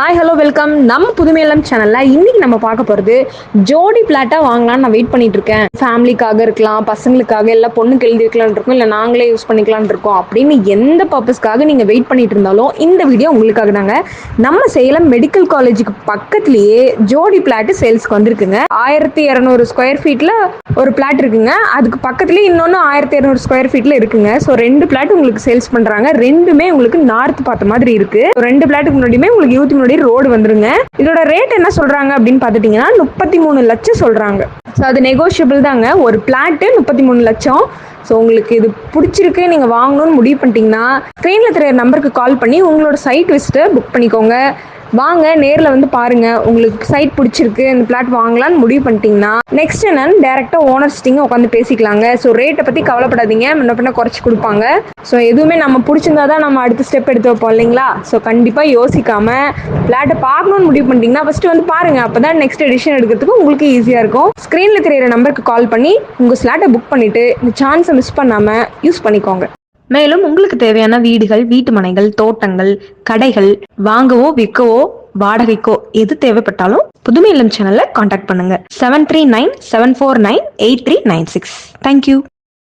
Hi hello welcome. நம்ம புதுமையிலம் சேனல்ல இன்னைக்கு நம்ம பார்க்க போகிறது ஜோடி பிளாட்டா வாங்கலாம்னு நான் வெயிட் பண்ணிட்டு இருக்கேன். ஃபேமிலிக்காக இருக்கலாம், பசங்களுக்காக, இல்லை பொண்ணுக்கு எழுதி வைக்கலான் இருக்கும், இல்லை நாங்களே யூஸ் பண்ணிக்கலான் இருக்கோம் அப்படின்னு எந்த பர்பஸ்க்காக நீங்கள் வெயிட் பண்ணிட்டு இருந்தாலும் இந்த வீடியோ உங்களுக்காக தாங்க. நம்ம சேலம் மெடிக்கல் காலேஜுக்கு பக்கத்துலேயே ஜோடி பிளாட்டு சேல்ஸ்க்கு வந்திருக்குங்க. 1200 ஸ்கொயர் ஃபீட்டில் ஒரு பிளாட் இருக்குங்க. அதுக்கு பக்கத்துலேயே இன்னொன்று 1200 ஸ்கொயர் ஃபீட்டில் இருக்குங்க. ஸோ 2 பிளாட் உங்களுக்கு சேல்ஸ் பண்ணுறாங்க. ரெண்டுமே உங்களுக்கு நார்த் பார்த்த மாதிரி இருக்கு. 2 பிளாட்டுக்கு முன்னாடியுமே உங்களுக்கு யூத் முன்னாடி ரோடு வந்துருங்க. இதோட ரேட் என்ன சொல்றாங்க அப்படின்னு பாத்துட்டீங்கன்னா 33 லட்சம் சொல்றாங்க. ஸோ அது நெகோஷியபிள் தாங்க. ஒரு பிளாட்டு 33 லட்சம். ஸோ உங்களுக்கு இது பிடிச்சிருக்கு, நீங்கள் வாங்கணும்னு முடிவு பண்ணிட்டீங்கன்னா ஸ்க்ரீனில் தெரிய நம்பருக்கு கால் பண்ணி உங்களோட சைட் விசிட்டை புக் பண்ணிக்கோங்க. வாங்க, நேரில் வந்து பாருங்கள். உங்களுக்கு சைட் பிடிச்சிருக்கு, இந்த பிளாட் வாங்கலான்னு முடிவு பண்ணிட்டீங்கன்னா நெக்ஸ்ட் என்னன்னு டேரெக்டாக ஓனர்ஸ்ட்டிங்க உட்காந்து பேசிக்கலாங்க. ஸோ ரேட்டை பற்றி கவலைப்படாதீங்க, முன்ன பின்ன குறைச்சி கொடுப்பாங்க. ஸோ எதுவுமே நம்ம பிடிச்சிருந்தா தான் நம்ம அடுத்த ஸ்டெப் எடுத்து வைப்போம் இல்லைங்களா? ஸோ கண்டிப்பாக யோசிக்காமல் பிளாட்டை பார்க்கணுன்னு முடிவு பண்ணிட்டீங்கன்னா ஃபஸ்ட்டு வந்து பாருங்கள். அப்போ தான் நெக்ஸ்ட் எடிஷன் எடுக்கிறதுக்கு உங்களுக்கு ஈஸியாக இருக்கும். ஸ்க்ரீனில் தெரியிற நம்பருக்கு கால் பண்ணி உங்கள் ஃப்ளாட்டை புக் பண்ணிவிட்டு இந்த சான்ஸை மிஸ் பண்ணாமல் யூஸ் பண்ணிக்கோங்க. மேலும் உங்களுக்கு தேவையான வீடுகள், வீட்டு மனைகள், தோட்டங்கள், கடைகள் வாங்கவோ விற்கவோ வாடகைக்கோ எது தேவைப்பட்டாலும் புதுமை இல்லம் சேனல்ல கான்டாக்ட் பண்ணுங்க. 7397498396. தேங்க்யூ.